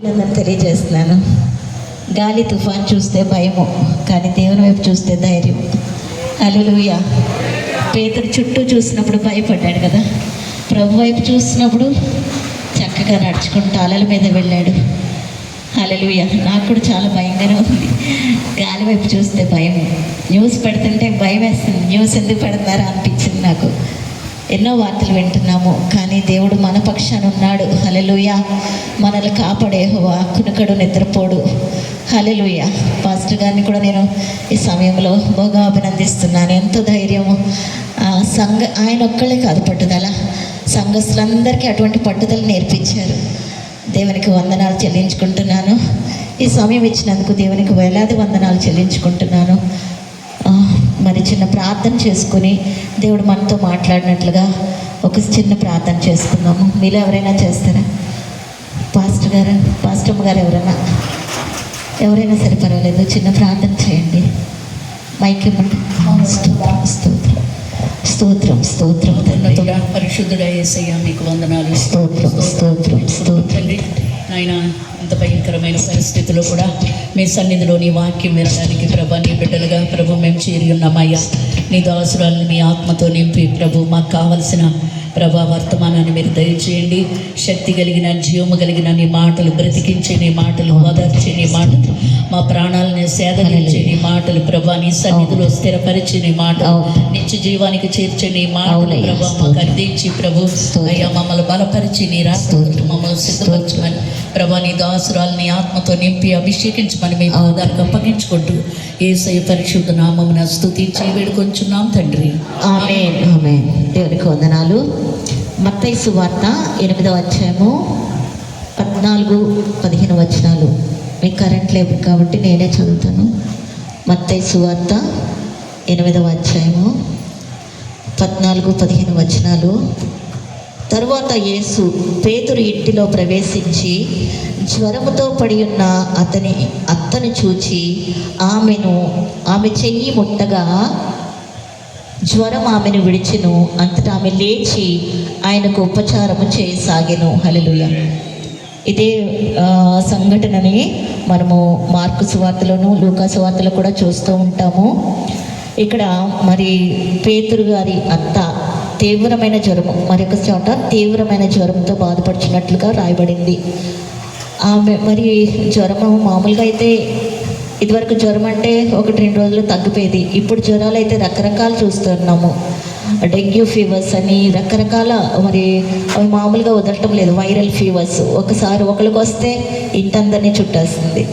అందరూ తెలియజేస్తున్నాను. గాలి తుఫాన్ చూస్తే భయము, కానీ దేవుని వైపు చూస్తే ధైర్యం. హల్లెలూయా. పేతురు చుట్టూ చూసినప్పుడు భయపడ్డాడు కదా, ప్రభు వైపు చూసినప్పుడు చక్కగా నడుచుకుంటూ అలల మీద వెళ్ళాడు. హల్లెలూయా. నాకు కూడా చాలా భయంగానే ఉంది. గాలి వైపు చూస్తే భయం. న్యూస్ పెడుతుంటే భయం వేస్తుంది. న్యూస్ ఎందుకు పెడతారా అనిపించింది నాకు. ఎన్నో వార్తలు వింటున్నాము, కానీ దేవుడు మన పక్షాన ఉన్నాడు. హల్లెలూయా. మనల్ని కాపాడే యెహోవా కునుకడు నిద్రపోడు. హల్లెలూయా. పాస్టర్ గారిని కూడా నేను ఈ సమయంలో బాగా అభినందిస్తున్నాను. ఎంతో ధైర్యము. ఆయన ఒక్కళ్ళే కాదు పట్టుదల, సంఘస్థులందరికీ అటువంటి పట్టుదల నేర్పించారు. దేవునికి వందనాలు చెల్లించుకుంటున్నాను. ఈ సమయం ఇచ్చినందుకు దేవునికి వేలాది వందనాలు చెల్లించుకుంటున్నాను. మరి చిన్న ప్రార్థన చేసుకుని దేవుడు మనతో మాట్లాడినట్లుగా ఒక చిన్న ప్రార్థన చేసుకుందాము. మీలో ఎవరైనా చేస్తారా? పాస్టర్ గారు, పాస్టమ్మ గారు ఎవరైనా సరే పర్వాలేదు, చిన్న ప్రార్థన చేయండి. మైక్ ఇవ్వండి. స్తోత్రం స్తోత్రం స్తోత్రం స్తోత్రం. పరిశుద్ధుడ యేసయ్య మీకు వందనాలు. స్తోత్రం స్తోత్రం స్తోత్రం. ఆయన ఇంత భయంకరమైన పరిస్థితుల్లో కూడా మీ సన్నిధిలో నీ వాక్యం వినడానికి ప్రభా, నీ బిడ్డలుగా ప్రభు మేము చేరి ఉన్నామయ్యా. నీ దాసురాలను మీ ఆత్మతో నింపి ప్రభు మాకు కావలసిన ప్రభా వర్తమానాన్ని మీరు దయచేయండి. శక్తి కలిగిన, జీవము కలిగిన నీ మాటలు, బ్రతికించే నీ మాటలు, ఓదార్చే నీ మాటలు, మా ప్రాణాలను సేదరించే నీ మాటలు ప్రభా, నీ సన్నిధిలో స్థిరపరిచే నీ మాటలు, నిత్య జీవానికి చేర్చే నీ మాటలు ప్రభా మాకు అందించి ప్రభు అయ్యా మమ్మల్ని బలపరిచి నీ రాష్ట్రంలో మమ్మల్ని సిద్ధపరచమని ప్రభా, నీ దాసురాలని ఆత్మతో నింపి అభిషేకించమని మేము పాదాలకు అప్పగించుకుంటూ యేసయ్య పరిశుద్ధ నామమున స్తుతించి వేడుకొంచున్నాం తండ్రి. ఆమేన్ ఆమేన్. దేవునికి వందనాలు. మత్తయి సువార్త 8వ అధ్యాయము 14-15 వచనాలు. మీకు కరెంట్ లేదు కాబట్టి నేనే చదువుతాను. మత్తయి సువార్త 8వ అధ్యాయము 14-15 వచనాలు. తరువాత యేసు పేతురు ఇంటిలో ప్రవేశించి జ్వరముతో పడి ఉన్న అత్తను చూచి ఆమె చెయ్యి ముట్టగా జ్వరం ఆమెను విడిచెను. అంతటా ఆమె లేచి ఆయనకు ఉపచారము చేయసాగెను. హల్లెలూయా. ఇదే సంఘటనని మనము మార్కు సువార్తలోను లూకా సువార్తలో కూడా చూస్తూ ఉంటాము. ఇక్కడ మరి పేతురు గారి అత్త తీవ్రమైన జ్వరము, మరొక చోట తీవ్రమైన జ్వరంతో బాధపడుచున్నట్లుగా రాయబడింది. ఆమె మరి జ్వరము మామూలుగా అయితే ఇదివరకు జ్వరం అంటే 1-2 రోజులు తగ్గిపోయేది. ఇప్పుడు జ్వరాలు అయితే రకరకాలు చూస్తున్నాము. డెంగ్యూ ఫీవర్స్ అని రకరకాల, మరి అవి మామూలుగా వదలటం లేదు. వైరల్ ఫీవర్స్ ఒకసారి ఒకరికి వస్తే ఇంటందరినీ చుట్టేస్తుంది.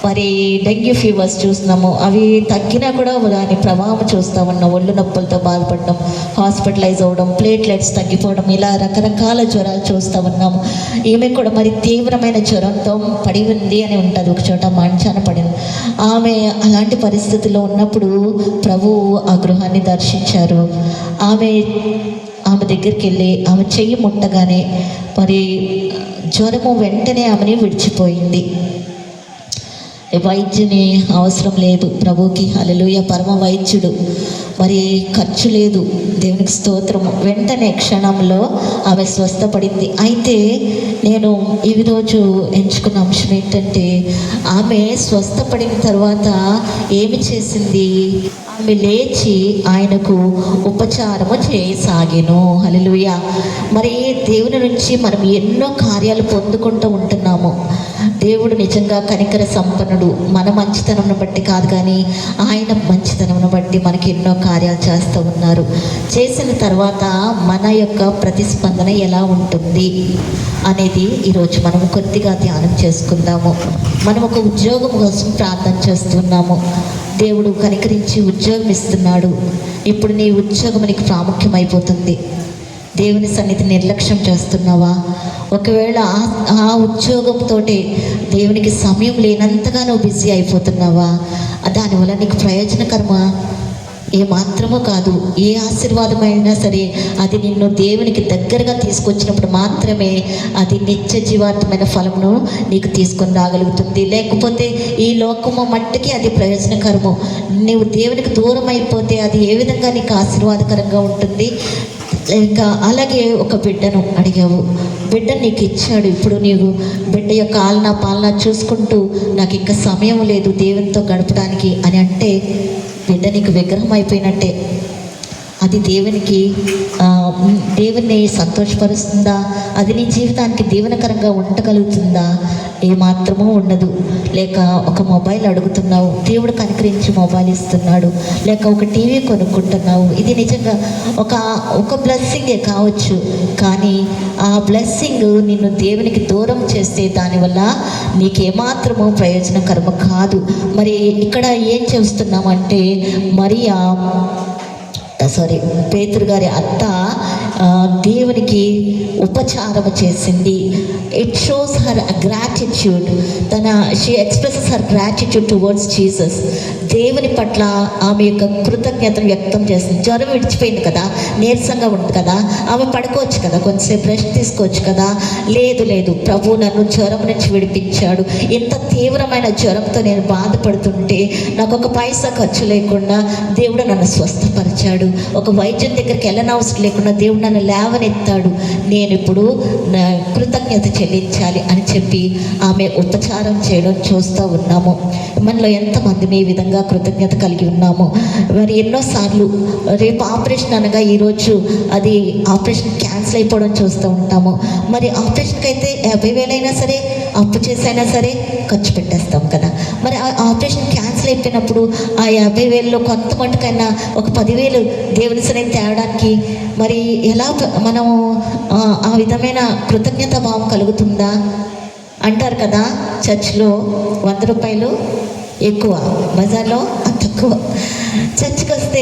మరి డెంగ్యూ ఫీవర్స్ చూస్తున్నాము. అవి తగ్గినా కూడా దాని ప్రభావం చూస్తూ ఉన్నాం. ఒళ్ళు నొప్పులతో బాధపడడం, హాస్పిటలైజ్ అవ్వడం, ప్లేట్లెట్స్ తగ్గిపోవడం, ఇలా రకరకాల జ్వరాలు చూస్తూ ఉన్నాము. ఈమె కూడా మరి తీవ్రమైన జ్వరంతో పడి ఉంది అని ఉంటుంది. ఒక చోట మంచాన పడింది. ఆమె అలాంటి పరిస్థితుల్లో ఉన్నప్పుడు ప్రభువు ఆ గృహాన్ని దర్శించారు. ఆమె దగ్గరికి వెళ్ళి ఆమె చెయ్యి ముట్టగానే మరి జ్వరము వెంటనే ఆమెని విడిచిపోయింది. వైద్యుని అవసరం లేదు ప్రభువుకి. హల్లెలూయా. పరమ వైద్యుడు. మరి ఖర్చు లేదు. దేవునికి స్తోత్రము. వెంటనే క్షణంలో ఆమె స్వస్థపడింది. అయితే నేను ఈరోజు ఎంచుకున్న అంశం ఏంటంటే, ఆమె స్వస్థపడిన తర్వాత ఏమి చేసింది? ఆమె లేచి ఆయనకు ఉపచారము చేయసాగెను. హల్లెలూయా. మరి దేవుని నుంచి మనం ఎన్నో కార్యాలు పొందుకుంటూ ఉంటున్నాము. దేవుడు నిజంగా కనికర సంపన్నుడు. మన మంచితనం బట్టి కాదు, కానీ ఆయన మంచితనం బట్టి మనకి ఎన్నో కార్యాలు చేస్తూ ఉన్నారు. చేసిన తర్వాత మన యొక్క ప్రతిస్పందన ఎలా ఉంటుంది అనేది ఈరోజు మనము కొద్దిగా ధ్యానం చేసుకుందాము. మనం ఒక ఉద్యోగం కోసం ప్రార్థన చేస్తున్నాము. దేవుడు కనికరించి ఉద్యోగం ఇస్తున్నాడు. ఇప్పుడు నీ ఉద్యోగం నీకు ప్రాముఖ్యమైపోతుంది. దేవుని సన్నిధి నిర్లక్ష్యం చేస్తున్నావా? ఒకవేళ ఆ ఉద్యోగంతో దేవునికి సమయం లేనంతగా నువ్వు బిజీ అయిపోతున్నావా? దానివల్ల నీకు ప్రయోజనకరమా? ఏమాత్రమూ కాదు. ఏ ఆశీర్వాదమైనా సరే అది నిన్ను దేవునికి దగ్గరగా తీసుకొచ్చినప్పుడు మాత్రమే అది నిత్య జీవార్థమైన ఫలమును నీకు తీసుకొని రాగలుగుతుంది. లేకపోతే ఈ లోకము మట్టుకి అది ప్రయోజనకరము. నీవు దేవునికి దూరం అయిపోతే అది ఏ విధంగా నీకు ఆశీర్వాదకరంగా ఉంటుంది? ఇంకా అలాగే ఒక బిడ్డను అడిగావు. బిడ్డ నీకు ఇచ్చాడు, ఇప్పుడు నీవు బిడ్డ యొక్క ఆలనా పాలన చూసుకుంటూ నాకు ఇంకా సమయం లేదు దేవునితో గడపడానికి అని అంటే బిడ్డ నీకు విగ్రహం అయిపోయినట్టే. అది దేవుని సంతోషపరుస్తుందా? అది నీ జీవితానికి దీవెనకరంగా ఉండగలుగుతుందా? ఏమాత్రమూ ఉండదు. లేక ఒక మొబైల్ అడుగుతున్నావు, దేవుడు కనికరించి మొబైల్ ఇస్తున్నాడు. లేక ఒక టీవీ కొనుక్కుంటున్నావు, ఇది నిజంగా ఒక బ్లెస్సింగే కావచ్చు, కానీ ఆ బ్లెస్సింగ్ నిన్ను దేవునికి దూరం చేస్తే దానివల్ల నీకేమాత్రమూ ప్రయోజనకరము కాదు. మరి ఇక్కడ ఏం చేస్తున్నామంటే పేతురు గారి అత్త దేవునికి ఉపచారం చేసింది. It shows her gratitude. She expresses her gratitude towards Jesus. దేవుని పట్ల ఆమె యొక్క కృతజ్ఞతను వ్యక్తం చేసింది. జ్వరం విడిచిపోయింది కదా, నీరసంగా ఉంది కదా, ఆమె పడుకోవచ్చు కదా, కొంచెంసేపు రెస్ట్ తీసుకోవచ్చు కదా. లేదు, ప్రభు నన్ను జ్వరం నుంచి విడిపించాడు. ఇంత తీవ్రమైన జ్వరంతో నేను బాధపడుతుంటే నాకు ఒక పైసా ఖర్చు లేకుండా దేవుడు నన్ను స్వస్థపరిచాడు. ఒక వైద్యం దగ్గరికి వెళ్ళనవసరం లేకుండా దేవుడు నన్ను లేవనెత్తాడు. నేను ఇప్పుడు నా కృతజ్ఞత చెల్లించాలి అని చెప్పి ఆమె ఉపచారం చేయడం చూస్తూ ఉన్నాము. మనలో ఎంతమంది ఈ విధంగా కృతజ్ఞత కలిగి ఉన్నాము? మరి ఎన్నోసార్లు రేపు ఆపరేషన్ అనగా ఈరోజు అది ఆపరేషన్ క్యాన్సిల్ అయిపోవడం చూస్తూ ఉంటాము. మరి ఆపరేషన్కి అయితే 50,000 అయినా సరే, అప్పు చేసైనా సరే ఖర్చు పెట్టేస్తాం కదా. మరి ఆ ఆపరేషన్ క్యాన్సిల్ అయిపోయినప్పుడు ఆ 50,000లో కొంత మటుకైనా ఒక 10,000 దేవుని సరైన తేవడానికి మరి ఎలా మనము ఆ విధమైన కృతజ్ఞత భావం కలుగుతుందా? అంటారు కదా, చర్చ్లో 100 రూపాయలు ఎక్కువ, బజార్లో తక్కువ. చర్చ్కి వస్తే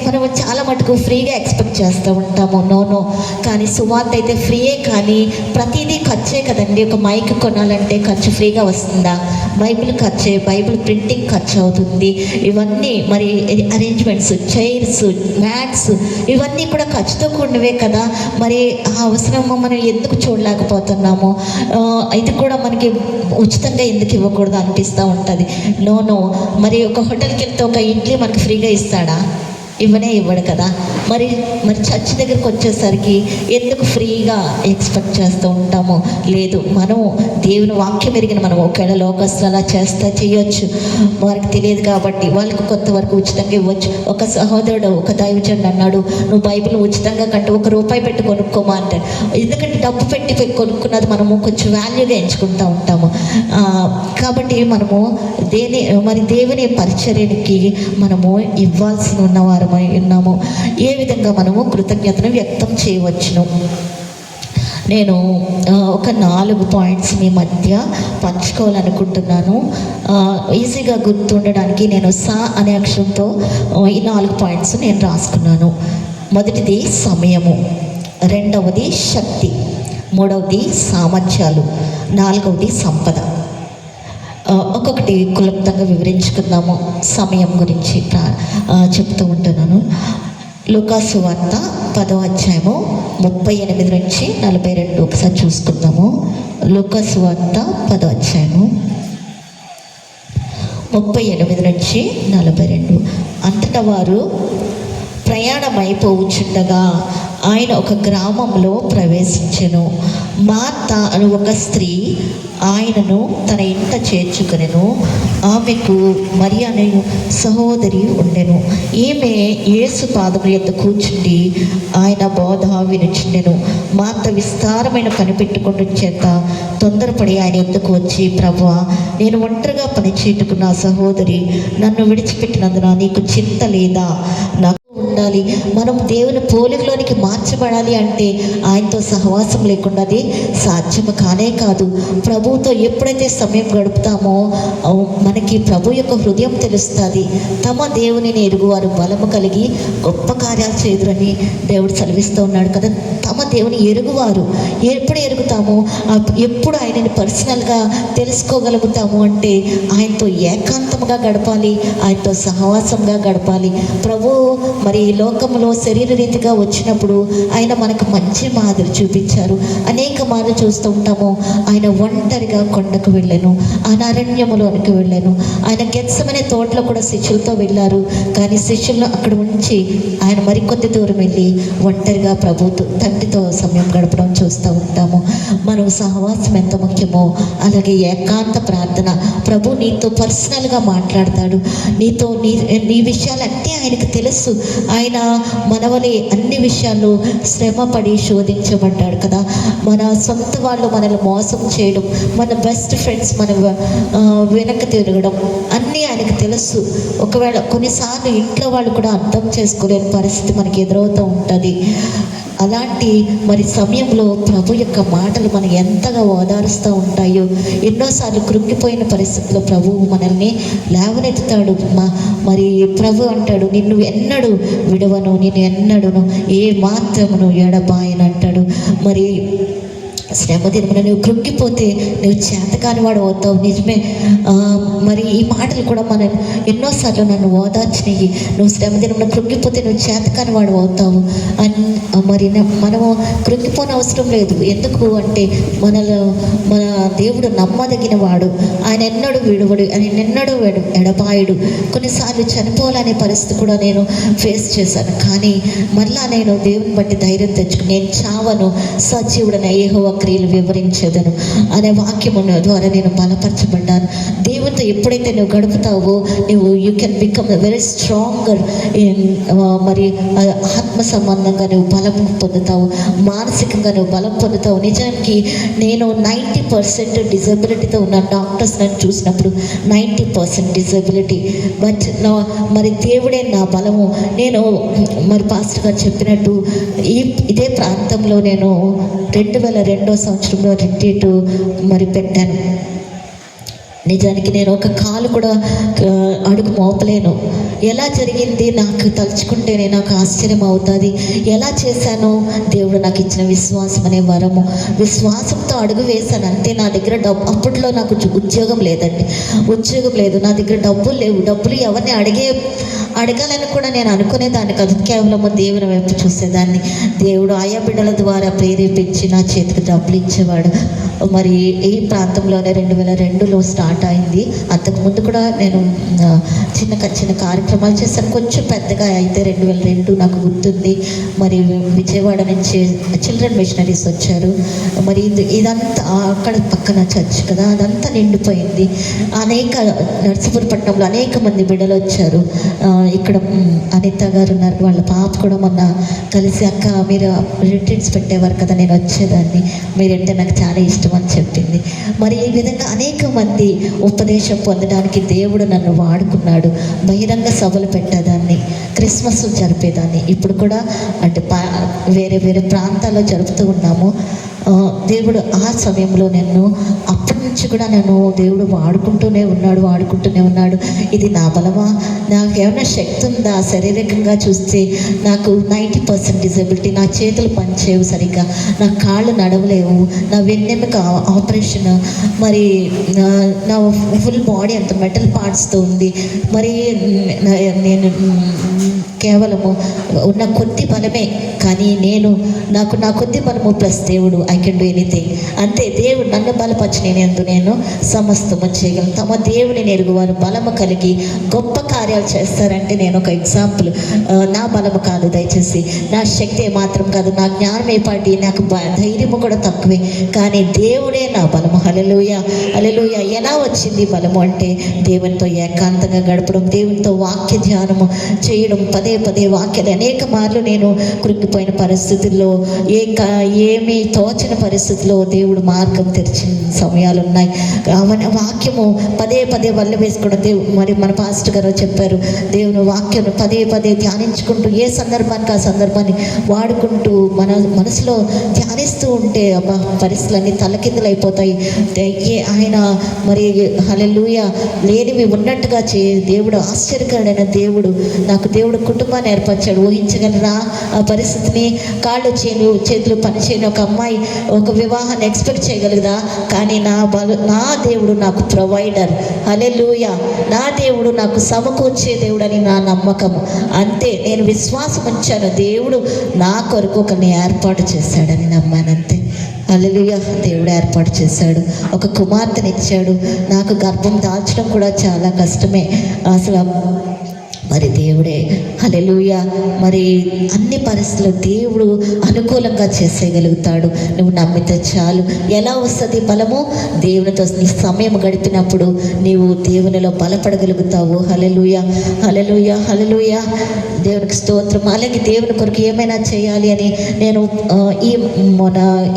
మనము చాలా మటుకు ఫ్రీగా ఎక్స్పెక్ట్ చేస్తూ ఉంటాము. నో, కానీ సువార్త అయితే ఫ్రీయే, కానీ ప్రతిదీ ఖర్చే కదండి. ఒక మైక్ కొనాలంటే ఖర్చు ఫ్రీగా వస్తుందా? బైబిల్ ఖర్చే, బైబిల్ ప్రింటింగ్ ఖర్చు అవుతుంది. ఇవన్నీ మరి అరేంజ్మెంట్స్, చైర్స్, మ్యాట్స్, ఇవన్నీ కూడా ఖర్చుతో కూడినవే కదా. మరి ఆ అవసరం మనం ఎందుకు చూడలేకపోతున్నాము? ఇది కూడా మనకి ఉచితంగా ఎందుకు ఇవ్వకూడదు అనిపిస్తూ ఉంటుంది. నో, మరి ఒక హోటల్కి వెళ్తే ఒక ఇడ్లీ మనకి ఫ్రీగా ఇస్తాడా? ఇవ్వడు కదా. మరి చర్చ్ దగ్గరికి వచ్చేసరికి ఎందుకు ఫ్రీగా ఎక్స్పెక్ట్ చేస్తూ ఉంటాము? లేదు, మనం దేవుని వాక్యం ఎరిగిన మనం ఒకవేళ లోకస్తులు అలా చేయొచ్చు, వారికి తెలియదు కాబట్టి వాళ్ళకి కొంతవరకు ఉచితంగా ఇవ్వచ్చు. ఒక సహోదరుడు, ఒక దైవజనుడు అన్నాడు, నువ్వు బైబిల్ ఉచితంగా కంటే ₹1 పెట్టి కొనుక్కోమా అంటాడు. ఎందుకంటే డబ్బు పెట్టి కొనుక్కున్నది మనము కొంచెం వాల్యూగా ఎంచుకుంటూ ఉంటాము. కాబట్టి మనము దేవుని పరిచర్యకి మనము ఇవ్వాల్సి ఉన్నవారు ఉన్నాము. ఏ విధంగా మనము కృతజ్ఞతను వ్యక్తం చేయవచ్చును? నేను ఒక 4 పాయింట్స్ మీ మధ్య పంచుకోవాలనుకుంటున్నాను. ఈజీగా గుర్తుండడానికి నేను సా అనే అక్షరంతో ఈ 4 పాయింట్స్ నేను రాసుకున్నాను. మొదటిది సమయము, రెండవది శక్తి, మూడవది సామర్థ్యాలు, నాలుగవది సంపద. ఒక్కొక్కటి క్లుప్తంగా వివరించుకుందాము. సమయం గురించి చెప్తూ ఉంటున్నాను. లూకాసు వార్త 10వ అధ్యాయము 38 నుంచి 42 ఒకసారి చూసుకుందాము. లూకాసు వార్త 10వ అధ్యాయము 38 నుంచి 42. అంతటా వారు ప్రయాణమైపోవచ్చుండగా ఆయన ఒక గ్రామంలో ప్రవేశించెను. మార్త అను ఒక స్త్రీ ఆయనను తన ఇంట చేర్చుకొనెను. ఆమెకు మరియ అనే సహోదరి ఉండెను. ఈమె యేసు పాదముల యొద్ద కూర్చుండి ఆయన బోధ వినుచుండెను. మార్త విస్తారమైన పని పెట్టుకుని చేత తొందరపడి ఆయన యొద్దకు వచ్చి, ప్రభువా, నేను ఒంటరిగా పని చేయుటకు నా సహోదరి నన్ను విడిచిపెట్టినందున నీకు చింత లేదా? నాకు ఉండాలి. మనం దేవుని పోలికలోనికి మార్చబడాలి అంటే ఆయనతో సహవాసం లేకుండా అది సాధ్యము కానే కాదు. ప్రభువుతో ఎప్పుడైతే సమయం గడుపుతామో మనకి ప్రభు యొక్క హృదయం తెలుస్తుంది. తమ దేవునిని ఎరుగువారు బలము కలిగి గొప్ప కార్యాలు చేదురని దేవుడు సెలవిస్తూ ఉన్నాడు కదా. తమ దేవుని ఎరుగువారు ఎప్పుడు ఎరుగుతామో, ఎప్పుడు ఆయనని పర్సనల్గా తెలుసుకోగలుగుతాము అంటే ఆయనతో ఏకాంతంగా గడపాలి, ఆయనతో సహవాసంగా గడపాలి. ప్రభు మరి ఈ లోకంలో శరీర రీతిగా వచ్చినప్పుడు ఆయన మనకు మంచి మాదిరి చూపించారు. అనేక మార్లు చూస్తూ ఉంటాము. ఆయన ఒంటరిగా కొండకు వెళ్ళాను, ఆయన అరణ్యములోనికి వెళ్ళాను. ఆయన గెత్సెమనే తోటలో కూడా శిష్యులతో వెళ్ళారు. కానీ శిష్యులను అక్కడ ఉంచి ఆయన మరికొద్ది దూరం వెళ్ళి ఒంటరిగా ప్రభుతో తండ్రితో సమయం గడపడం చూస్తూ ఉంటాము. మనం సహవాసం ఎంత ముఖ్యమో అలాగే ఏకాంత ప్రార్థన. ప్రభు నీతో పర్సనల్గా మాట్లాడతాడు. నీతో నీ విషయాలంటే ఆయనకు తెలుసు. ఆయన మనవలే అన్ని విషయాలు శ్రమపడి శోధించబడ్డాడు కదా. మన సొంత వాళ్ళు మనల్ని మోసం చేయడం, మన బెస్ట్ ఫ్రెండ్స్ మన వెనక్కి తిరగడం అన్నీ ఆయనకు తెలుసు. ఒకవేళ కొన్నిసార్లు ఇంట్లో వాళ్ళు కూడా అర్థం చేసుకోలేని పరిస్థితి మనకి ఎదురవుతూ ఉంటుంది. అలాంటి మరి సమయంలో ప్రభు యొక్క మాటలు మనం ఎంతగా ఓదారుస్తూ ఉంటాయో. ఎన్నోసార్లు కృంగిపోయిన పరిస్థితుల్లో ప్రభువు మనల్ని లేవనెత్తుతాడు. మరి ప్రభు అంటాడు, నిన్ను ఎన్నడూ విడవను, నిన్ను ఎన్నడూను ఏ మాత్రమును ఎడబాయను అంటాడు. మరి శ్రమ దినమున నువ్వు కృంగిపోతే నువ్వు చేతకాని వాడు అవుతావు. నిజమే. మరి ఈ మాటలు కూడా మనం ఎన్నోసార్లు నన్ను ఓదార్చినవి. నువ్వు శ్రమ దినమున కృంగిపోతే నువ్వు చేతకాని వాడు అవుతావు అని. మరి మనము కృంగిపోని అవసరం లేదు. ఎందుకు అంటే మన దేవుడు నమ్మదగిన వాడు. ఆయన ఎన్నడూ విడువడు, ఆయన ఎన్నడూ ఎడబాయుడు. కొన్నిసార్లు చనిపోవాలనే పరిస్థితి కూడా నేను ఫేస్ చేశాను. కానీ మళ్ళా నేను దేవుని బట్టి ధైర్యం తెచ్చుకుని నేను చావను, సజీవుడన యెహోవా క్రియలు వివరించేదను అనే వాక్యము ద్వారా నేను బలపరచబడ్డాను. దేవునితో ఎప్పుడైతే నువ్వు గడుపుతావో నువ్వు you can become very stronger. మరి ఆత్మ సంబంధంగా నువ్వు బలం పొందుతావు, మానసికంగా నువ్వు బలం పొందుతావు. నిజానికి నేను 90% డిజబిలిటీతో ఉన్న డాక్టర్స్ నన్ను చూసినప్పుడు 90% డిజబిలిటీ. బట్ మరి దేవుడే నా బలము. నేను మరి పాస్టర్ గారు చెప్పినట్టు ఇదే ప్రాంతంలో నేను 2002 సంవత్సరంలో రిట్రీట్ మరి పెట్టాను. నిజానికి నేను ఒక కాలు కూడా అడుగు మోపలేను. ఎలా జరిగింది నాకు తలుచుకుంటేనే నాకు ఆశ్చర్యం అవుతుంది. ఎలా చేశాను? దేవుడు నాకు ఇచ్చిన విశ్వాసం అనే వరము. విశ్వాసంతో అడుగు వేశాను అంతే. నా దగ్గర అప్పట్లో నాకు ఉద్యోగం లేదండి, ఉద్యోగం లేదు, నా దగ్గర డబ్బులు లేవు. డబ్బులు ఎవరిని అడగాలని కూడా నేను అనుకునేదాన్ని కాదు. కేవలం దేవుని వైపు చూసేదాన్ని. దేవుడు ఆయా బిడ్డల ద్వారా ప్రేరేపించి నా చేతికి డబ్బులు ఇచ్చేవాడు. మరి ఈ ప్రాంతంలోనే 2002లో స్టార్ట్ అయింది. అంతకుముందు కూడా నేను చిన్న కార్యక్రమాలు చేశాను. కొంచెం పెద్దగా అయితే 2002 నాకు గుర్తుంది. మరి విజయవాడ నుంచి చిల్డ్రన్ మిషనరీస్ వచ్చారు. మరి ఇదంతా అక్కడ పక్కన చర్చ్ కదా, అదంతా నిండిపోయింది. అనేక నర్సపురపట్నంలో అనేక మంది బిడ్డలు వచ్చారు. ఇక్కడ అనిత గారు ఉన్నారు, వాళ్ళ పాప కూడా మొన్న కలిసి అక్క మీరు రిట్రీట్స్ పెట్టేవారు కదా, నేను వచ్చేదాన్ని, మీరంటే నాకు చాలా ఇష్టం అని చెప్పింది. మరి ఈ విధంగా అనేక మంది ఉపదేశం పొందడానికి దేవుడు నన్ను వాడుకున్నాడు. బహిరంగ సభలు పెట్టేదాన్ని, క్రిస్మస్ జరిపేదాన్ని. ఇప్పుడు కూడా అంటే వేరే వేరే ప్రాంతాల్లో జరుపుతూ ఉన్నాము. దేవుడు ఆ సమయంలో నన్ను అప్పటి నుంచి కూడా నన్ను దేవుడు వాడుకుంటూనే ఉన్నాడు. ఇది నా బలమా? నాకు ఏమైనా శక్తి ఉందా? శారీరకంగా చూస్తే నాకు 90% డిజబిలిటీ. నా చేతులు పనిచేయవు సరిగ్గా, నా కాళ్ళు నడవలేవు, నా వెన్నెముక ఆపరేషన్, మరి నా ఫుల్ బాడీ అంత మెటల్ పార్ట్స్తో ఉంది. మరి నేను కేవలము ఉన్న కొద్ది బలమే, కానీ నాకు నా కొద్ది బలము ప్లస్ దేవుడు, ఐ కెన్ డూ ఎనీథింగ్. అంతే. దేవుడు నన్ను బలపరిచి నేను సమస్తము చేయగలను. తమ దేవుని ఎరుగువారు బలము కలిగి గొప్ప కార్యాలు చేస్తారంటే నేను ఒక ఎగ్జాంపుల్. నా బలము కాదు, దయచేసి నా శక్తి మాత్రం కాదు, నా జ్ఞానం ఏపాటి, నాకు ధైర్యము కూడా తక్కువే, కానీ దేవుడే నా బలము. హల్లెలూయా, హల్లెలూయా. ఎలా వచ్చింది బలము అంటే దేవునితో ఏకాంతంగా గడపడం, దేవునితో వాక్య ధ్యానము చేయడం, పదే వాక్యాలు. అనేక మార్లు నేను కృంగిపోయిన పరిస్థితుల్లో ఏమీ తోచని పరిస్థితుల్లో దేవుడు మార్గం తెరిచిన సమయాలు ఉన్నాయి. వాక్యము పదే వల్ల వేసుకోవడం. మరి మన పాస్టర్ గారు చెప్పారు, దేవుని వాక్యం పదే ధ్యానించుకుంటూ ఏ సందర్భానికి ఆ సందర్భాన్ని వాడుకుంటూ మన మనసులో ధ్యానిస్తూ ఉంటే అబ్బా పరిస్థితులన్నీ తలకిందులైపోతాయి. ఆయన మరి హల్లెలూయా లేనివి ఉన్నట్టుగా దేవుడు ఆశ్చర్యకరమైన దేవుడు. నాకు దేవుడు కుటుంబ కుటుంబాన్ని ఏర్పరిచాడు. ఊహించగలరా ఆ పరిస్థితిని? కాళ్ళు చేతులు పనిచేయని ఒక అమ్మాయి ఒక వివాహాన్ని ఎక్స్పెక్ట్ చేయగలదా? కానీ నా దేవుడు నాకు ప్రొవైడర్. హల్లెలూయా. నా దేవుడు నాకు సమకూర్చే దేవుడు అని నా నమ్మకం. అంతే, నేను విశ్వాసం ఉంచాను. దేవుడు నా కొరకు ఒకరిని ఏర్పాటు చేశాడని నమ్మానంతే. హల్లెలూయా. దేవుడు ఏర్పాటు చేశాడు, ఒక కుమార్తెనిచ్చాడు. నాకు గర్భం దాల్చడం కూడా చాలా కష్టమే అసలు. మరి దేవుడే, హల్లెలూయా, మరి అన్ని పరిస్థితులు దేవుడు అనుకూలంగా చేసేయగలుగుతాడు. నువ్వు నమ్మితే చాలు. ఎలా వస్తుంది బలము? దేవునితో నీ సమయం గడిపినప్పుడు నీవు దేవునిలో బలపడగలుగుతావు. హల్లెలూయా, హల్లెలూయా, హల్లెలూయా. దేవునికి స్తోత్రం. అలాగే దేవుని కొరకు ఏమైనా చేయాలి అని నేను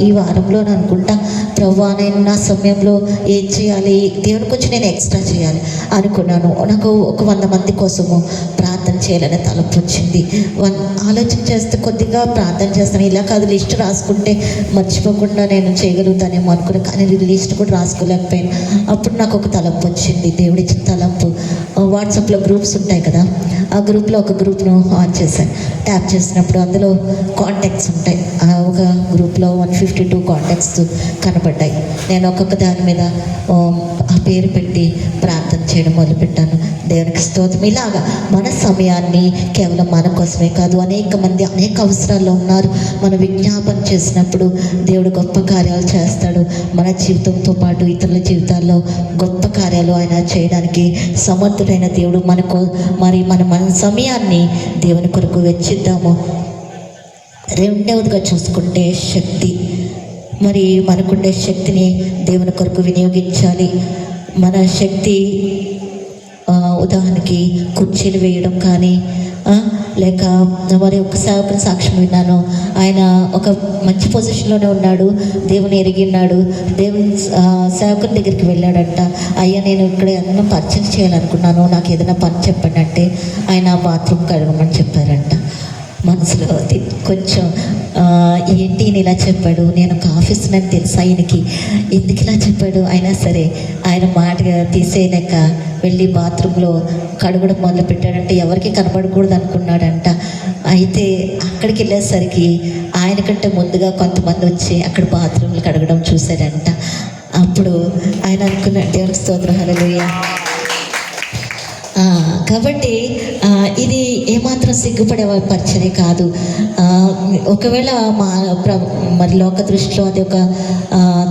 ఈ వారంలో అనుకుంటా, ప్రభువా నేను నా సమయంలో ఏం చేయాలి, దేవుని కొంచెం నేను ఎక్స్ట్రా చేయాలి అనుకున్నాను. నాకు ఒక 100 మంది కోసము ప్రార్థన చేయాలని తలపు వచ్చింది. ఆలోచన చేస్తే కొద్దిగా ప్రార్థన చేస్తాను. ఇలా కాదు, లిస్ట్ రాసుకుంటే మర్చిపోకుండా నేను చేయగలుగుతానేమో అనుకున్నాను. కానీ లిస్ట్ కూడా రాసుకోలేకపోయాను. అప్పుడు నాకు ఒక తలంపు వచ్చింది, దేవుడిచ్చిన తలంపు. వాట్సాప్లో గ్రూప్స్ ఉంటాయి కదా, ఆ గ్రూప్లో ఒక గ్రూప్ను ఆన్ చేశాను. ట్యాప్ చేసినప్పుడు అందులో కాంటాక్ట్స్ ఉంటాయి. ఒక గ్రూప్లో 152 కాంటాక్ట్స్ కనపడ్డాయి. నేను ఒక్కొక్క దాని మీద ఆ పేరు పెట్టి ప్రార్థన చేయడం మొదలుపెట్టాను. దేవునికి స్తోత్రం. ఇలాగా మన సమయాన్ని కేవలం మన కోసమే కాదు, అనేక మంది అనేక అవసరాల్లో ఉన్నారు. మనం విజ్ఞాపన చేసినప్పుడు దేవుడు గొప్ప కార్యాలు చేస్తాడు. మన జీవితంతో పాటు ఇతరుల జీవితాల్లో గొప్ప కార్యాలు ఆయన చేయడానికి సమర్థుడైన దేవుడు. మరి మన సమయాన్ని దేవుని కొరకు వెచ్చిద్దాము. రెండవదిగా చూసుకుంటే శక్తి. మరి మనకుండే శక్తిని దేవుని కొరకు వినియోగించాలి. మన శక్తి ఉదాహరణకి కుర్చీలు వేయడం కానీ, లేక మరి ఒక సేవకుని సాక్ష్యం విన్నాను. ఆయన ఒక మంచి పొజిషన్లోనే ఉన్నాడు, దేవుని ఎరిగిన్నాడు. దేవుని సేవకుని దగ్గరికి వెళ్ళాడంట. అయ్యా నేను ఇక్కడ ఏదైనా పర్చేజ్ చేయాలనుకున్నాను, నాకు ఏదైనా పని చెప్పండి అంటే ఆయన బాత్రూమ్ కడగమని చెప్పారంట. మనసులో కొంచెం ఏంటి ఈయన ఇలా చెప్పాడు, నేను ఒక ఆఫీసర్ని తెలుసు ఆయనకి, ఎందుకు ఇలా చెప్పాడు? అయినా సరే ఆయన మాటగా తీసేయలేక వెళ్ళి బాత్రూంలో కడగడం మొదలు పెట్టాడంటే ఎవరికి కనబడకూడదు అనుకున్నాడంట. అయితే అక్కడికి వెళ్ళేసరికి ఆయన కంటే ముందుగా కొంతమంది వచ్చి అక్కడ బాత్రూంలు కడగడం చూశాడంట. అప్పుడు ఆయన అనుకున్నాడు, దేవునికి స్తోత్రం, హల్లెలూయా. కాబట్టి ఇది ఏమాత్రం సిగ్గుపడే పరిచయం కాదు. ఒకవేళ మరి లోక దృష్టిలో అది ఒక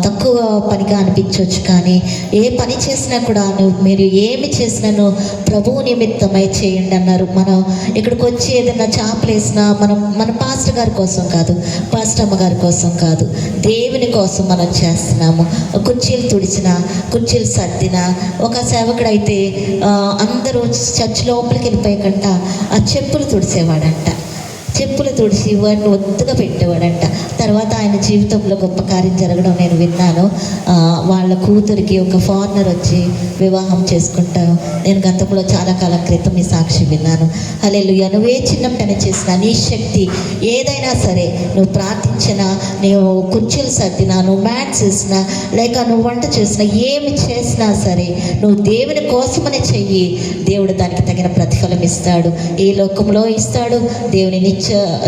తక్కువ పనిగా అనిపించవచ్చు, కానీ ఏ పని చేసినా కూడా మీరు ఏమి చేసినానో ప్రభువు నిమిత్తమై చేయండి అన్నారు. మనం ఇక్కడికి వచ్చి ఏదైనా చేపలు వేసినా మన పాస్టర్ గారి కోసం కాదు, పాస్టర్ అమ్మ గారి కోసం కాదు, దేవుని కోసం మనం చేస్తున్నాము. కుర్చీలు తుడిచినా, కుర్చీలు సర్దినా, ఒక సేవకుడైతే అందరూ చర్చ్ లోపలికి వెళ్ళిపోయాకంట ఆ చెప్పులు తుడిసేవాడంట. చెప్పులు తుడిచి వాడిని ఒత్తుగా పెట్టేవాడంట. తర్వాత ఆయన జీవితంలో గొప్ప కార్యం జరగడం నేను విన్నాను. వాళ్ళ కూతురికి ఒక ఫారినర్ వచ్చి వివాహం చేసుకుంటాను. నేను గతంలో చాలా కాలం క్రితం ఈ సాక్షి విన్నాను. హల్లెలూయా. నువ్వు ఏ చిన్న పని చేసినా, నీ శక్తి ఏదైనా సరే, నువ్వు ప్రార్థించినా, నువ్వు కుర్చీలు సర్దినా, నువ్వు మ్యాట్స్ వేసినా, లేక నువ్వు వంట చేసినా, ఏమి చేసినా సరే నువ్వు దేవుని కోసమని చెయ్యి. దేవుడు దానికి తగిన ప్రతిఫలం ఇస్తాడు. ఈ లోకంలో ఇస్తాడు, దేవుని నిత్య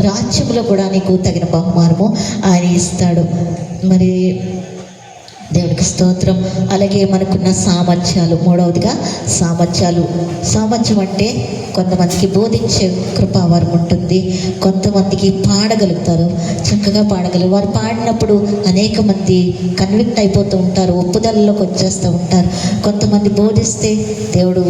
రాజ్యంలో కూడా నీకు తగిన బహుమానము ఆయన ఇస్తాడు. మరి దేవుడికి స్తోత్రం. అలాగే మనకున్న సామర్థ్యాలు. మూడవదిగా సామర్థ్యం అంటే కొంతమందికి బోధించే కృపావరం ఉంటుంది, కొంతమందికి పాడగలుగుతారు, చక్కగా పాడగలరు. వారు పాడినప్పుడు అనేక మంది కన్విక్ట్ అయిపోతూ ఉంటారు, ఒప్పుదలలోకి వచ్చేస్తూ ఉంటారు. కొంతమంది బోధిస్తే దేవుడు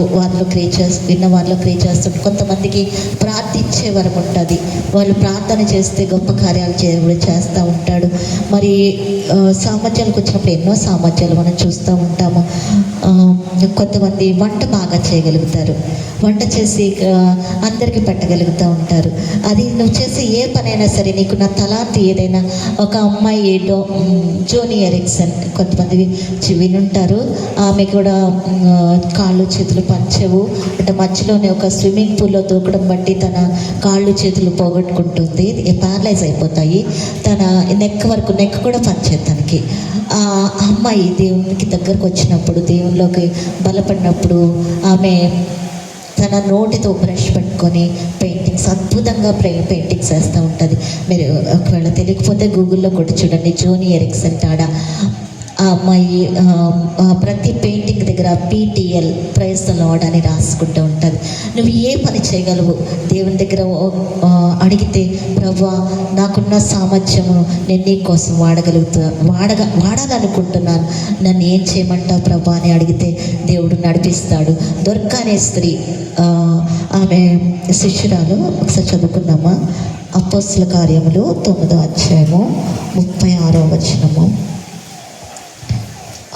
విన్న వారిలో క్రియ చేస్తుంటారు. కొంతమందికి ప్రార్థించే వరం ఉంటుంది, వాళ్ళు ప్రార్థన చేస్తే గొప్ప కార్యాలు దేవుడు చేస్తూ ఉంటాడు. మరి సామర్థ్యాలకు వచ్చినప్పుడు ఎన్నో సామర్థ్యాలు మనం చూస్తూ ఉంటాము. కొంతమంది వంట బాగా చేయగలుగుతారు, వంట చేసి అందరికీ పెట్టగలుగుతూ ఉంటారు. అది నువ్వు చేసే ఏ పనైనా సరే, నీకు నా తలాంతి ఏదైనా. ఒక అమ్మాయి జోనీ ఎరిక్సన్, కొంతమంది వినుంటారు, ఆమె కూడా కాళ్ళు చేతులు పంచవు అంటే మధ్యలోనే ఒక స్విమ్మింగ్ పూల్లో దూకడం బట్టి తన కాళ్ళు చేతులు పోగొట్టుకుంటుంది, ప్యారలైజ్ అయిపోతాయి. తన నెక్ కూడా పంచేది తనకి. ఆ అమ్మాయి దేవునికి దగ్గరకు వచ్చినప్పుడు, దేవునిలోకి బలపడినప్పుడు ఆమె తన నోటితో బ్రష్ పెట్టుకొని పెయింటింగ్స్ అద్భుతంగా పెయింటింగ్స్ వేస్తూ ఉంటుంది. మీరు ఒకవేళ తెలియకపోతే గూగుల్లో కొట్టి చూడండి, జోని ఎరిక్సన్ టాడా. ఆ అమ్మాయి ప్రతి పెయింటింగ్ దగ్గర PTL ప్రైజ్ ద లార్డ్ అని రాసుకుంటూ ఉంటుంది. నువ్వు ఏ పని చేయగలవు దేవుని దగ్గర అడిగితే, ప్రభువా నాకున్న సామర్థ్యము నేను నీ కోసం వాడాలనుకుంటున్నాను, నన్ను ఏం చేయమంటావు ప్రభా అని అడిగితే దేవుడు నడిపిస్తాడు. దొర్కా అనే స్త్రీ, ఆమె శిష్యురాలు. ఒకసారి చదువుకుందామా? అపోస్తల కార్యములు 9వ అధ్యాయము 36వ వచనము.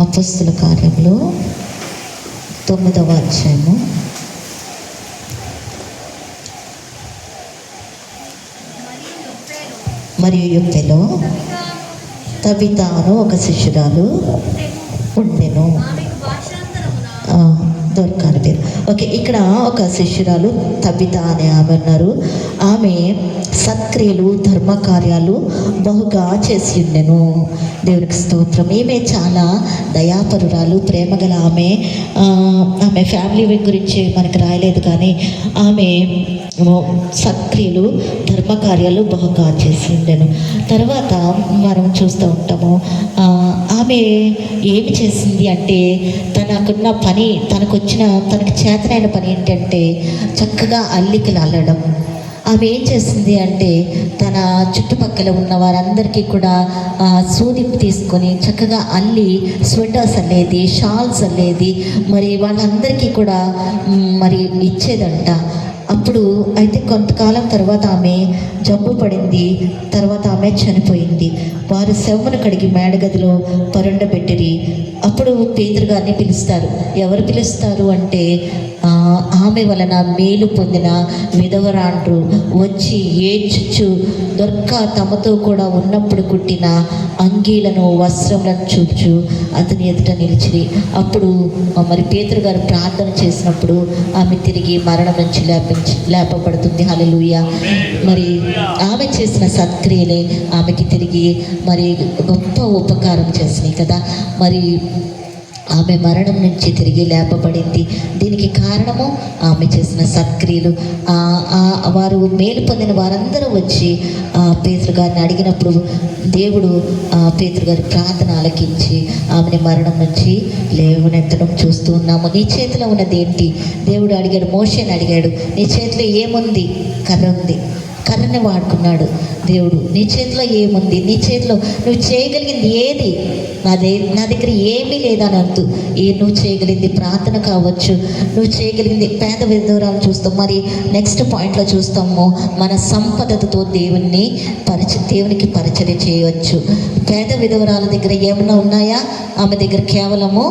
అపోస్తల కార్యములు 9వ అధ్యాయము 40 తబితాను ఒక శిష్యురాలు ఉండెను. దొరకాని పేరు. ఓకే, ఇక్కడ ఒక శిష్యురాలు తబితా అనే ఆమె ఉన్నారు. ఆమె సత్క్రియలు ధర్మకార్యాలు బహుగా చేసి ఉండెను. దేవునికి స్తోత్రం. ఈమె చాలా దయాపరురాలు, ప్రేమగల ఆమె. ఆమె ఫ్యామిలీ గురించి మనకు రాయలేదు, కానీ ఆమె సత్క్రియలు ధర్మకార్యాలు బహుగా చేసి ఉండెను. తర్వాత మనం చూస్తూ ఉంటాము, ఆమె ఏమి చేసింది అంటే తనకున్న పని, తనకు చేతనైన పని ఏంటంటే చక్కగా అల్లికలు అల్లడం. ఆమె ఏం చేసింది అంటే తన చుట్టుపక్కల ఉన్న వారందరికీ కూడా సూది తీసుకొని చక్కగా అల్లి స్వెటర్స్ అల్లేది, షాల్స్ అల్లేది, మరి వాళ్ళందరికీ కూడా మరి ఇచ్చేదంట. అప్పుడు అయితే కొంతకాలం తర్వాత ఆమె జబ్బు పడింది. తర్వాత ఆమె చనిపోయింది. వారు శవమును కడిగి మేడగదిలో పరుండబెట్టిరి. అప్పుడు పేతురు గారిని పిలుస్తారు. ఎవరు పిలుస్తారు అంటే ఆమె వలన మేలు పొందిన విధవరాండ్రు వచ్చి ఏడ్చుచు దొర్కా తమతో కూడా ఉన్నప్పుడు కుట్టిన అంగీలను వస్త్రములను చూచు అతని ఎదుట నిలిచిరి. అప్పుడు మరి పేతురు గారు ప్రార్థన చేసినప్పుడు ఆమె తిరిగి మరణం నుంచి లేపబడుతుంది. హల్లెలూయా. మరి ఆమె చేసిన సత్క్రియలే ఆమెకి తిరిగి మరి గొప్ప ఉపకారం చేసినాయి కదా. మరి ఆమె మరణం నుంచి తిరిగి లేపబడింది. దీనికి కారణము ఆమె చేసిన సత్క్రియలు. వారు మేలు పొందిన వారందరూ వచ్చి పేతురు గారిని అడిగినప్పుడు దేవుడు పేతురు గారి ప్రార్థన ఆలకించి ఆమెని మరణం నుంచి లేవనెత్తడం చూస్తూ ఉన్నాము. నీ చేతిలో ఉన్నది ఏంటి? దేవుడు అడిగాడు, మోషేని అడిగాడు, నీ చేతిలో ఏముంది? కర్ర ఉంది. కర్రని వాడుకున్నాడు దేవుడు. నీ చేతిలో ఏముంది? నీ చేతిలో నువ్వు చేయగలిగింది ఏది? నా దగ్గర ఏమీ లేదని అంటూ నువ్వు చేయగలిగింది ప్రార్థన కావచ్చు, నువ్వు చేయగలిగింది. పేద విధవరాలు చూస్తాం. మరి నెక్స్ట్ పాయింట్లో చూస్తాము, మన సంపదతో దేవునికి పరిచయం చేయవచ్చు. పేద విధవరాల దగ్గర ఏమన్నా ఉన్నాయా? ఆమె దగ్గర కేవలము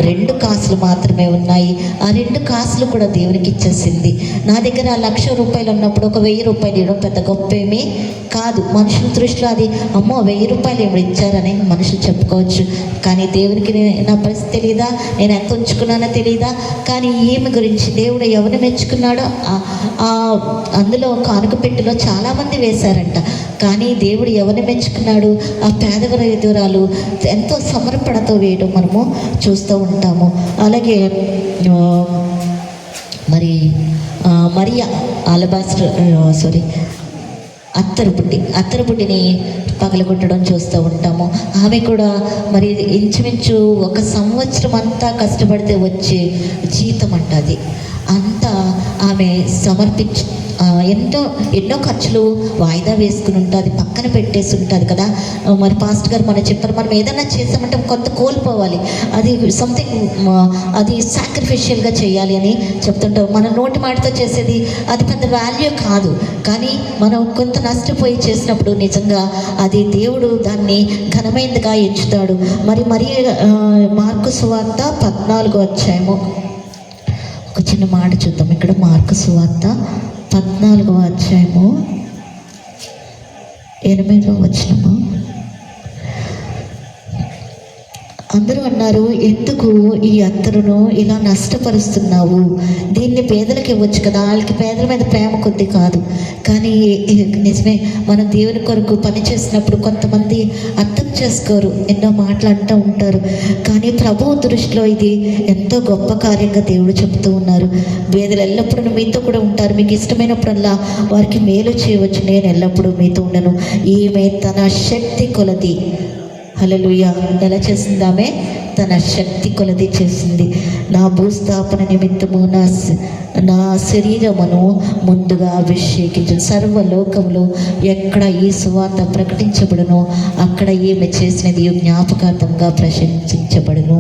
2 కాసులు మాత్రమే ఉన్నాయి. ఆ 2 కాసులు కూడా దేవునికి ఇచ్చేసింది. నా దగ్గర 1,00,000 రూపాయలు ఉన్నప్పుడు ఒక 1,000 రూపాయలు ఇవ్వడం పెద్ద గొప్ప ఏమీ కాదు. మనుషుల దృష్టిలో అది అమ్మో 1,000 రూపాయలు ఏమి ఇచ్చారని మనుషులు చెప్పుకోవచ్చు. కానీ దేవునికి నా పరిస్థితి తెలియదా, నేను ఎంత ఉంచుకున్నానో తెలియదా? కానీ ఈమె గురించి దేవుడు ఎవరిని మెచ్చుకున్నాడో అందులో కానుక పెట్టెలో చాలామంది వేశారంట. కానీ దేవుడు ఎవరిని మెచ్చుకున్నాడు? ఆ పేదగల విధురాలు ఎంతో సమర్పణతో వేయడం మనము చూస్తూ ఉంటాము. అలాగే మరి మరియా అత్తరుబుడ్డిని పగలగొట్టడం చూస్తూ ఉంటాము. ఆమె కూడా మరి ఇంచుమించు 1 సంవత్సరం అంతా కష్టపడితే వచ్చే జీతం అంట. అది అంతా ఆమె సమర్పించి ఎన్నో ఖర్చులు వాయిదా వేసుకుని ఉంటుంది, పక్కన పెట్టేసి ఉంటుంది కదా. మరి పాస్టర్ గారు మనం చెప్పారు, మనం ఏదైనా చేసామంటే కొంత కోల్పోవాలి, అది సంథింగ్ అది సాక్రిఫిషియల్గా చేయాలి అని చెప్తుంటాం. మన నోటి మాటతో చేసేది అది పెద్ద వాల్యూ కాదు, కానీ మనం కొంత నష్టపోయి చేసినప్పుడు నిజంగా అది దేవుడు దాన్ని ఘనమైనదిగా ఎంచుతాడు. మరి మార్కు సువార్త 14వ అధ్యాయము ఒక చిన్న మాట చూద్దాం. ఇక్కడ మార్కు సువార్త 14వ అధ్యాయము 8వ వచనము. అందరూ అన్నారు, ఎందుకు ఈ అత్తరును ఇలా నష్టపరుస్తున్నావు, దీన్ని పేదలకు ఇవ్వచ్చు కదా, వాళ్ళకి పేదల మీద ప్రేమ కొద్ది కాదు. కానీ నిజమే, మనం దేవుని కొరకు పని చేసినప్పుడు కొంతమంది అర్థం చేసుకోరు, ఎన్నో మాటలు అంటూ ఉంటారు. కానీ ప్రభువు దృష్టిలో ఇది ఎంతో గొప్ప కార్యంగా దేవుడు చెప్తూ ఉన్నారు. పేదలు ఎల్లప్పుడూ మీతో కూడా ఉంటారు, మీకు ఇష్టమైనప్పుడల్లా వారికి మేలు చేయవచ్చు, నేను ఎల్లప్పుడూ మీతో ఉండను. ఈమె తన శక్తి కొలది, హల్లెలూయా, ఎలా చేసింది ఆమె? తన శక్తి కొలది చేసింది. నా భూస్థాపన నిమిత్తము నా శరీరమును ముందుగా అభిషేకించు. సర్వలోకంలో ఎక్కడ ఈ సువార్త ప్రకటించబడునో అక్కడ ఈమె చేసినది జ్ఞాపకార్థంగా ప్రశంసించబడును.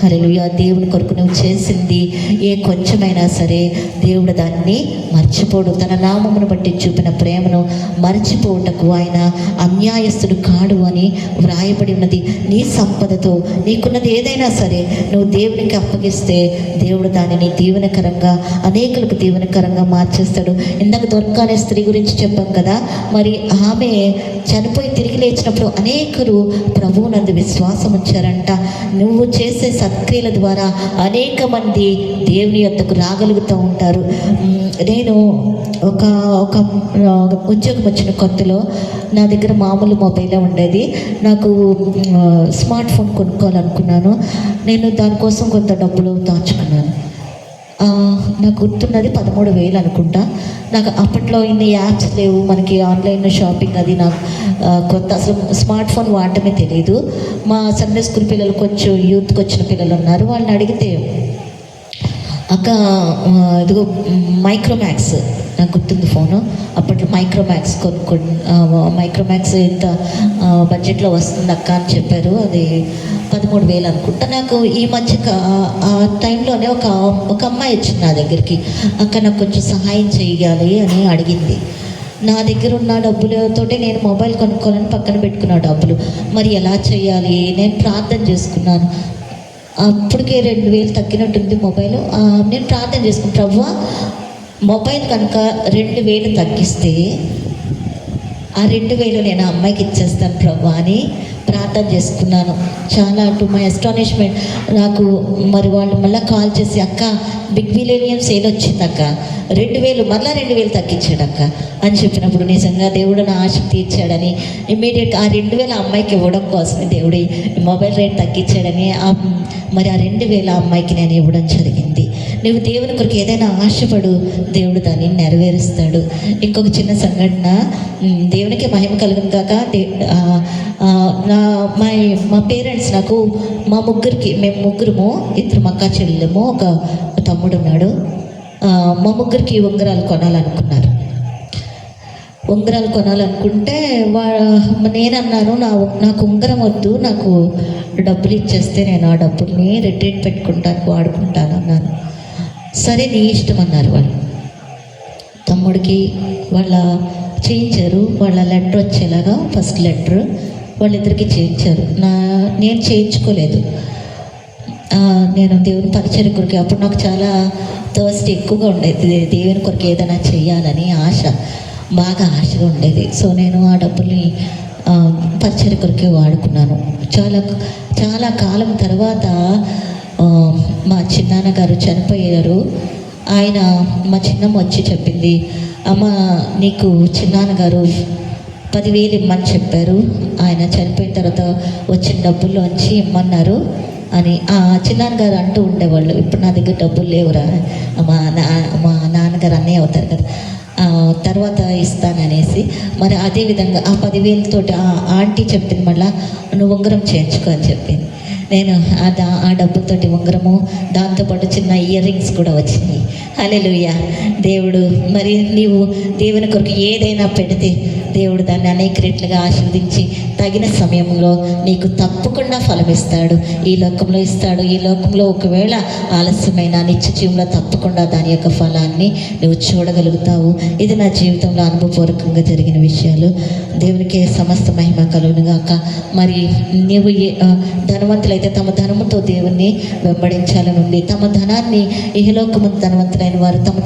హల్లెలూయా. దేవుని కొరకు నువ్వు చేసింది ఏ కొంచెమైనా సరే దేవుడు దాన్ని మర్చిపోడు. తన నామమును బట్టి చూపిన ప్రేమను మర్చిపోవటకు ఆయన అన్యాయస్తుడు కాడు అని వ్రాయబడి ఉన్నది. నీ సంపదతో నీకున్నది ఏదైనా సరే నువ్వు దేవునికి అప్పగిస్తే దేవుడు దానిని దీవెనకరంగా, అనేకులకు దీవెనకరంగా మార్చేస్తాడు. ఇందాక దొర్కా అనే స్త్రీ గురించి చెప్పాం కదా, మరి ఆమె చనిపోయి తిరిగి లేచినప్పుడు అనేకులు ప్రభువునందు విశ్వాసం ఉంచారంట. నువ్వు చేసే సత్క్రియల ద్వారా అనేక మంది దేవుని యొద్దకు రాగలుగుతూ ఉంటారు. నేను ఒక ఉద్యోగం వచ్చిన కొత్తలో నా దగ్గర మామూలు మొబైలే ఉండేది. నాకు స్మార్ట్ ఫోన్ కొనుక్కోవాలనుకున్నాను. నేను దానికోసం కొంత డబ్బులు దాచుకున్నాను. నాకు గుర్తున్నది 13,000 అనుకుంటా. నాకు అప్పట్లో ఇన్ని యాప్స్ లేవు, మనకి ఆన్లైన్ షాపింగ్ అది నాకు కొత్త, అసలు స్మార్ట్ ఫోన్ వాడటమే తెలియదు. మా సండే స్కూల్ పిల్లలు, కొంచెం యూత్కి వచ్చిన పిల్లలు ఉన్నారు, వాళ్ళని అడిగితే అక్క ఇదిగో మైక్రోమ్యాక్స్, నాకు గుర్తుంది ఫోను, అప్పట్లో మైక్రోమ్యాక్స్ మైక్రోమ్యాక్స్ ఇంత బడ్జెట్లో వస్తుంది అక్క అని చెప్పారు. అది 13,000 అనుకుంటా. నాకు ఈ మధ్య ఆ టైంలోనే ఒక అమ్మాయి వచ్చింది నా దగ్గరికి, అక్క నాకు కొంచెం సహాయం చేయాలి అని అడిగింది. నా దగ్గర ఉన్న డబ్బులతోటి నేను మొబైల్ కొనుక్కోవాలని పక్కన పెట్టుకున్న డబ్బులు, మరి ఎలా చేయాలి? నేను ప్రార్థన చేసుకున్నాను. అప్పటికే 2,000 తగ్గినట్టుంది మొబైల్. నేను ప్రార్థన చేసుకున్నాను, ప్రభువా మొబైల్ కనుక 2,000 తగ్గిస్తే ఆ 2,000 నేను ఆ అమ్మాయికి ఇచ్చేస్తాను ప్రభు అని ప్రార్థన చేసుకున్నాను. చాలా టు మై అస్టానిష్మెంట్ నాకు మరి వాళ్ళు మళ్ళీ కాల్ చేసి, అక్క బిగ్ మిలేనియం సేల్ వచ్చింది అక్క, 2,000 మళ్ళీ 2,000 తగ్గించాడు అక్క అని చెప్పినప్పుడు నిజంగా దేవుడు నా ఆశ తీర్చాడని, ఇమ్మీడియట్గా ఆ 2,000 అమ్మాయికి ఇవ్వడం కోసమే దేవుడు మొబైల్ రేట్ తగ్గించాడని మరి ఆ 2,000 అమ్మాయికి నేను ఇవ్వడం జరిగింది. నువ్వు దేవుని కొరకు ఏదైనా ఆశపడు, దేవుడు దాన్ని నెరవేరుస్తాడు. ఇంకొక చిన్న సంఘటన, దేవునికి మహిమ కలుగును కాక, మా పేరెంట్స్ నాకు మేము ముగ్గురము, 2 అక్కా చెల్లెము, ఒక తమ్ముడు ఉన్నాడు. మా ముగ్గురికి ఉంగరాలు కొనాలనుకున్నారు. ఉంగరాలు కొనాలనుకుంటే నేనన్నాను, నాకు ఉంగరం వద్దు, నాకు డబ్బులు ఇచ్చేస్తే నేను ఆ డబ్బుల్ని రిటైన్ పెట్టుకుంటాను, వాడుకుంటాను అన్నాను. సరే నీ ఇష్టం అన్నారు వాళ్ళు. తమ్ముడికి వాళ్ళ చేయించారు, వాళ్ళ లెటర్ వచ్చేలాగా ఫస్ట్ లెటర్ వాళ్ళిద్దరికి చేయించారు. నేను చేయించుకోలేదు. నేను దేవుని పరిచర్య కొరకు, అప్పుడు నాకు చాలా థర్స్ట్ ఎక్కువగా ఉండేది, దేవుని కొరకు ఏదైనా చేయాలని బాగా ఆశగా ఉండేది. సో నేను ఆ డబ్బుల్ని పరిచర్య కొరకే వాడుకున్నాను. చాలా కాలం తర్వాత మా చిన్నాన్నగారు చనిపోయారు. మా చిన్నమ్మ వచ్చి చెప్పింది, అమ్మ నీకు చిన్నాన్నగారు 10,000 ఇమ్మని చెప్పారు, ఆయన చనిపోయిన తర్వాత వచ్చిన డబ్బుల్లోంచి ఇమ్మన్నారు అని చిన్నాన్నగారు అంటూ ఉండేవాళ్ళు. ఇప్పుడు నా దగ్గర డబ్బులు లేవురా, మా నాన్నగారు అన్నయ్య అవుతారు కదా, తర్వాత ఇస్తాననేసి. మరి అదేవిధంగా ఆ 10,000 తోటి ఆంటీ చెప్పింది, మళ్ళీ నువ్వు ఉంగరం చేయించుకో అని చెప్పింది. నేను ఆ డబ్బులతోటి ఉంగరము, దాంతోపాటు చిన్న ఇయర్ రింగ్స్ కూడా వచ్చినాయి. హల్లెలూయా. దేవుడు మరి నీవు దేవుని కొరకు ఏదైనా పెడితే దేవుడు దాన్ని అనేక రెట్లుగా ఆశీర్వదించి తగిన సమయంలో నీకు తప్పకుండా ఫలమిస్తాడు. ఈ లోకంలో ఇస్తాడు. ఈ లోకంలో ఒకవేళ ఆలస్యమైన నిత్య జీవంలో తప్పకుండా దాని యొక్క ఫలాన్ని నువ్వు చూడగలుగుతావు. ఇది నా జీవితంలో అనుభవపూర్వకంగా జరిగిన విషయాలు. దేవునికి సమస్త మహిమ కలుగును గాక. మరి నీవు ధనవంతులైతే తమ ధనముతో దేవుణ్ణి వెంబడించాలని ఉంది. తమ ధనాన్ని, ఇహలోకము ధనవంతులైన వారు తమ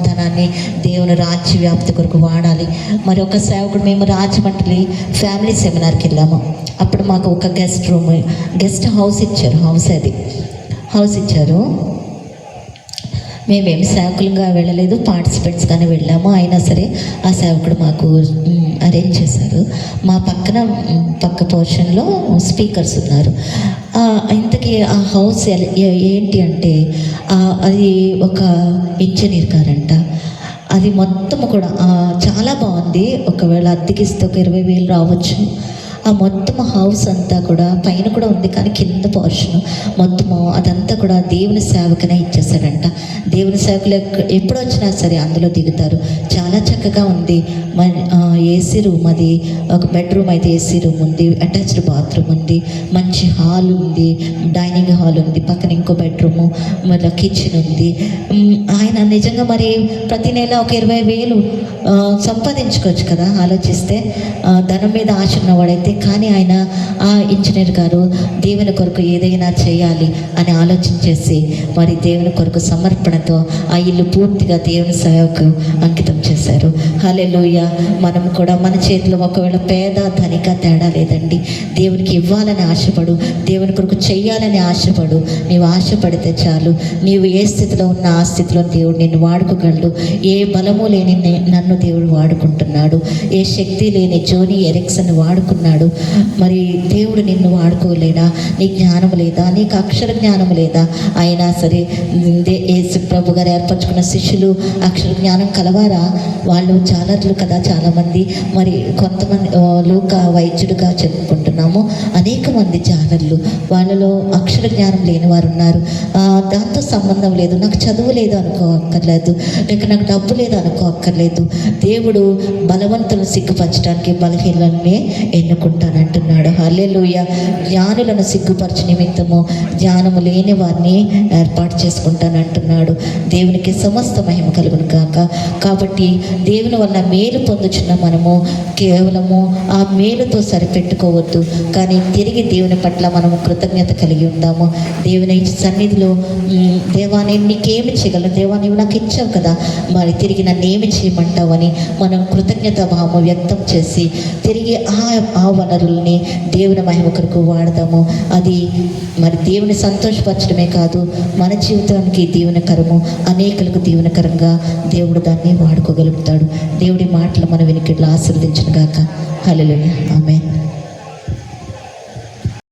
ధనాన్ని దేవుని రాజ్య వ్యాప్తి కొరకు వాడాలి. మరి ఒక సేవకుడు, మేము రాజమండ్రి ఫ్యామిలీ సెమినార్కి సేవకి వెళ్ళాము. అప్పుడు మాకు ఒక గెస్ట్ హౌస్ ఇచ్చారు. మేమేమి సేవకులుగా వెళ్ళలేదు, పార్టిసిపెంట్స్గానే వెళ్ళాము. అయినా సరే ఆ సేవకుడు మాకు అరేంజ్ చేశారు. మా పక్క పోర్షన్లో స్పీకర్స్ ఉన్నారు. ఇంతకీ ఆ హౌస్ ఏంటి అంటే అది ఒక ఇంజనీర్ గారంట. అది మొత్తం కూడా చాలా బాగుంది. ఒకవేళ అద్దెకిస్తే ఒక 20,000 రావచ్చు. ఆ మొత్తం హౌస్ అంతా కూడా పైన కూడా ఉంది, కానీ కింద పోర్షన్ మొత్తము అదంతా కూడా దేవుని సేవకనే ఇచ్చేసాడంట. దేవుని సేవకులు ఎప్పుడు వచ్చినా సరే అందులో దిగుతారు. చాలా చక్కగా ఉంది. ఏసీ రూమ్, అది ఒక బెడ్రూమ్ అయితే ఏసీ రూమ్ ఉంది, అటాచ్డ్ బాత్రూమ్ ఉంది, మంచి హాల్ ఉంది, డైనింగ్ హాల్ ఉంది, పక్కన ఇంకో బెడ్రూము, మళ్ళీ కిచెన్ ఉంది. ఆయన నిజంగా మరి ప్రతి నెల ఒక 20,000 సంపాదించుకోవచ్చు కదా ఆలోచిస్తే. ధనం మీద ఆశ ఉన్నవాడైతే. కానీ ఆయన ఆ ఇంజనీర్ గారు దేవుని కొరకు ఏదైనా చేయాలి అని ఆలోచన చేసి మరి దేవుని కొరకు సమర్పణతో ఆ ఇల్లు పూర్తిగా దేవుని సేవకు అంకితం చేశారు. హల్లెలూయా. మనం కూడా మన చేతిలో ఒకవేళ పేద ధనిక తేడా లేదండి. దేవునికి ఇవ్వాలని ఆశపడు, దేవుని కొరకు చెయ్యాలని ఆశపడు. నీవు ఆశపడితే చాలు. నీవు ఏ స్థితిలో ఉన్న ఆ స్థితిలో దేవుడు నిన్ను వాడుకోగలడు. ఏ బలము లేని నన్ను దేవుడు వాడుకుంటున్నాడు. ఏ శక్తి లేని జోని ఎరిక్సన్ వాడుకున్నాడు. మరి దేవుడు నిన్ను వాడుకోలేదా? నీ జ్ఞానం లేదా? నీకు అక్షర జ్ఞానం లేదా? అయినా సరే యేసు ప్రభు గారు ఏర్పరచుకున్న శిష్యులు అక్షర జ్ఞానం కలవారా? వాళ్ళు జాలర్లు కదా చాలామంది. మరి కొంతమంది లూకా వైద్యుడుగా చెప్పుకుంటున్నాము, అనేక మంది జాలర్లు, వాళ్ళలో అక్షర జ్ఞానం లేని వారు ఉన్నారు. దాంతో సంబంధం లేదు. నాకు చదువు లేదు అనుకోక్కర్లేదు, లేక నాకు డబ్బు లేదు అనుకోక్కర్లేదు. దేవుడు బలవంతులను సిగ్గుపరచడానికి బలహీనలనే ఎన్నుకుంటానంటున్నాడు. హల్లెలూయా. జ్ఞానులను సిగ్గుపరచు నిమిత్తము జ్ఞానము లేని వారిని ఏర్పాటు చేసుకుంటానంటున్నాడు. దేవునికి సమస్త మహిమ కలుగును కాక. కాబట్టి దేవుని వల్ల మేలు పొందుచున్న మనము కేవలము ఆ మేలుతో సరిపెట్టుకోవద్దు, కానీ తిరిగి దేవుని పట్ల మనము కృతజ్ఞత కలిగి ఉందాము. దేవుని సన్నిధిలో దేవా నేను నీకేమి చేయగలను, దేవా నీవు నాకు ఇచ్చావు కదా, మరి తిరిగి నన్ను ఏమి చేయమంటావు అని మనం కృతజ్ఞత భావం వ్యక్తం చేసి తిరిగి ఆ వనరుల్ని దేవుని మహిమ కొరకు వాడదాము. అది మరి దేవుని సంతోషపరచడమే కాదు, మన జీవితానికి దీవెనకరము, అనేకులకు దీవెనకరంగా దేవుడు దాన్ని వాడుకోగలుగుతాడు. దేవుడి మాటలు మన వెనుకట్లో ఆశీర్వదించును గాక. హల్లెలూయా. ఆమేన్.